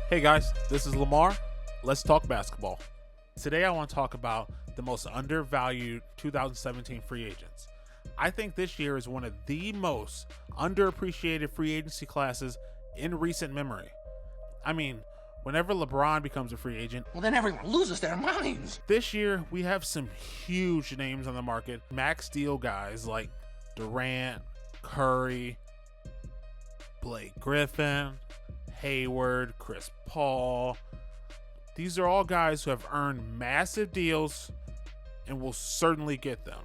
Hey guys, this is Lamar. Let's talk basketball. Today I want to talk about the most undervalued 2017 free agents. I think this year is one of the most underappreciated free agency classes in recent memory. I mean, whenever LeBron becomes a free agent, well, then everyone loses their minds. This year we have some huge names on the market. Max deal guys like Durant, Curry, Blake Griffin, Hayward, Chris Paul. These are all guys who have earned massive deals and will certainly get them.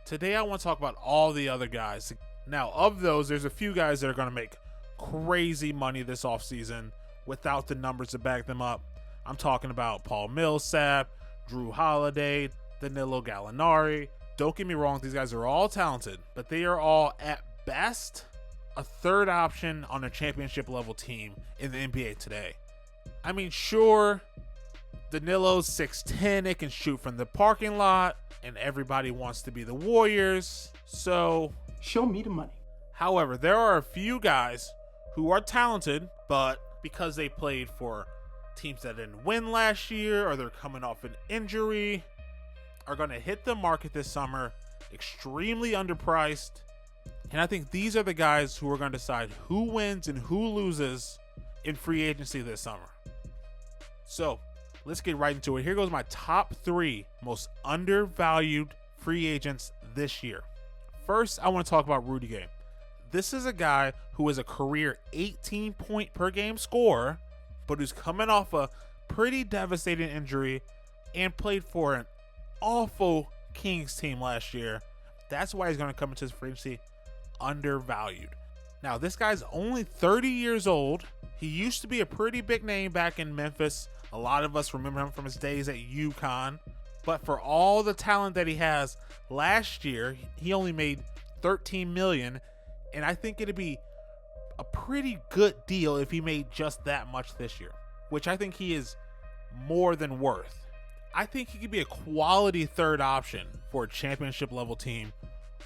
Today I want to talk about all the other guys. Now, of those, there's a few guys that are going to make crazy money this offseason without the numbers to back them up. I'm talking about Paul Millsap, Drew Holiday, Danilo Gallinari. Don't get me wrong, these guys are all talented, but they are all at best a third option on a championship level team in the NBA today. I mean, sure, Danilo's 6'10", it can shoot from the parking lot, and everybody wants to be the Warriors, so show me the money. However, there are a few guys who are talented, but because they played for teams that didn't win last year or they're coming off an injury, are going to hit the market this summer extremely underpriced. And I think these are the guys who are going to decide who wins and who loses in free agency this summer. So let's get right into it. Here goes my top 3 most undervalued free agents this year. First, I want to talk about Rudy Gay. This is a guy who is a career 18-point per game scorer, but who's coming off a pretty devastating injury and played for an awful Kings team last year. That's why he's going to come into his free agency undervalued. Now, this guy's only 30 years old. He used to be a pretty big name back in Memphis. A lot of us remember him from his days at UConn. But for all the talent that he has, last year he only made $13 million, and I think it'd be a pretty good deal if he made just that much this year, which I think he is more than worth. I think he could be a quality third option for a championship level team,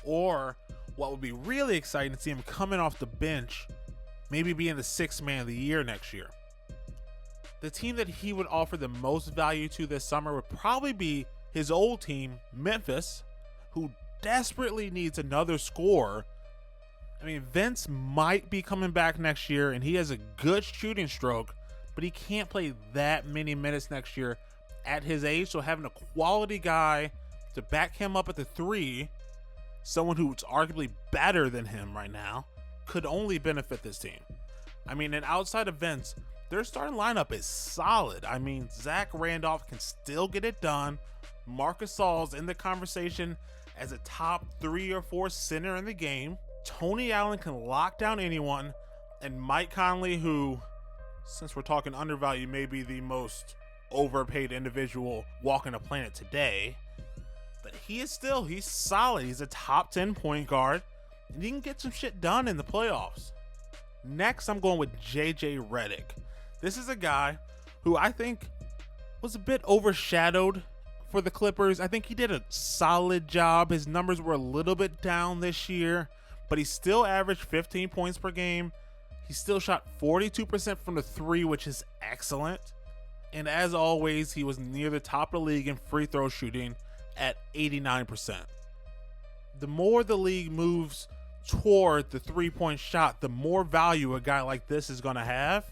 or what would be really exciting to see him coming off the bench, maybe being the 6th man of the year next year. The team that he would offer the most value to this summer would probably be his old team, Memphis, who desperately needs another scorer. I mean, Vince might be coming back next year, and he has a good shooting stroke, but he can't play that many minutes next year at his age, so having a quality guy to back him up at the 3, someone who's arguably better than him right now, could only benefit this team. I mean, and outside of Vince, their starting lineup is solid. I mean, Zach Randolph can still get it done. Marcus Gasol's in the conversation as a top 3 or 4 center in the game. Tony Allen can lock down anyone. And Mike Conley, who, since we're talking undervalue, may be the most overpaid individual walking the planet today. But he's solid. He's a top 10 point guard, and he can get some shit done in the playoffs. Next, I'm going with JJ Redick. This is a guy who I think was a bit overshadowed for the Clippers. I think he did a solid job. His numbers were a little bit down this year, but he still averaged 15 points per game. He still shot 42% from the 3, which is excellent. And as always, he was near the top of the league in free throw shooting at 89%. The more the league moves toward the 3-point shot, the more value a guy like this is going to have.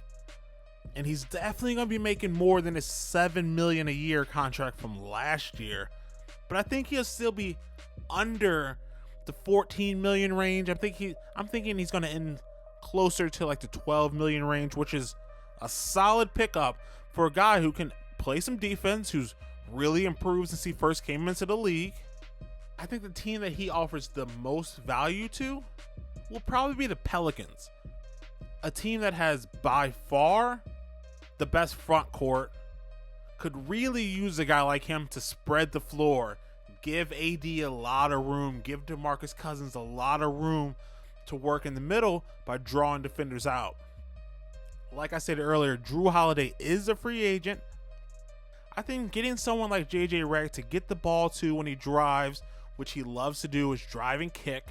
And he's definitely going to be making more than his $7 million a year contract from last year. But I think he'll still be under the $14 million range. I'm thinking he's going to end closer to like the $12 million range, which is a solid pickup for a guy who can play some defense, who's really improved since he first came into the league. I think the team that he offers the most value to will probably be the Pelicans, a team that has by far the best front court, could really use a guy like him to spread the floor, give AD a lot of room, give DeMarcus Cousins a lot of room to work in the middle by drawing defenders out. Like I said earlier, Drew Holiday is a free agent. I think getting someone like JJ Redick to get the ball to when he drives, which he loves to do, is drive and kick,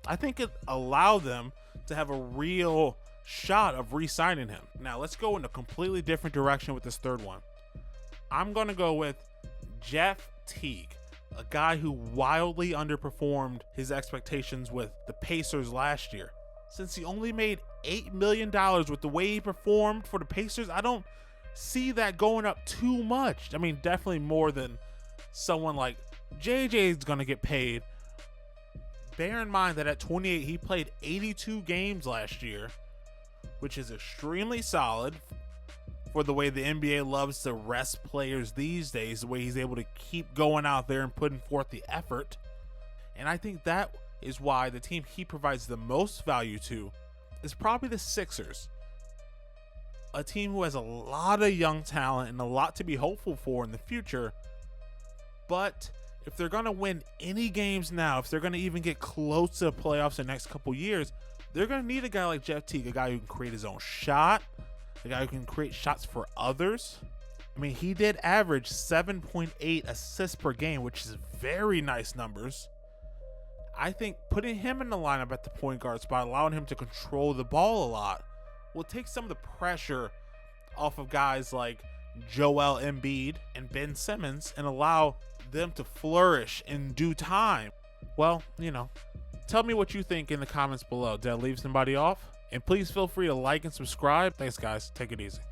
I think it allowed them to have a real shot of re-signing him. Now let's go in a completely different direction with this third one. I'm going to go with Jeff Teague, a guy who wildly underperformed his expectations with the Pacers last year. Since he only made $8 million with the way he performed for the Pacers, I don't see that going up too much. I mean, definitely more than someone like JJ is going to get paid. Bear in mind that at 28, he played 82 games last year, which is extremely solid for the way the NBA loves to rest players these days, the way he's able to keep going out there and putting forth the effort. And I think that is why the team he provides the most value to is probably the Sixers. A team who has a lot of young talent and a lot to be hopeful for in the future. But if they're going to win any games now, if they're going to even get close to the playoffs in the next couple years, they're going to need a guy like Jeff Teague, a guy who can create his own shot, a guy who can create shots for others. I mean, he did average 7.8 assists per game, which is very nice numbers. I think putting him in the lineup at the point guard spot, allowing him to control the ball a lot, will take some of the pressure off of guys like Joel Embiid and Ben Simmons and allow them to flourish in due time. Well, tell me what you think in the comments below. Did I leave somebody off? And please feel free to like and subscribe. Thanks, guys. Take it easy.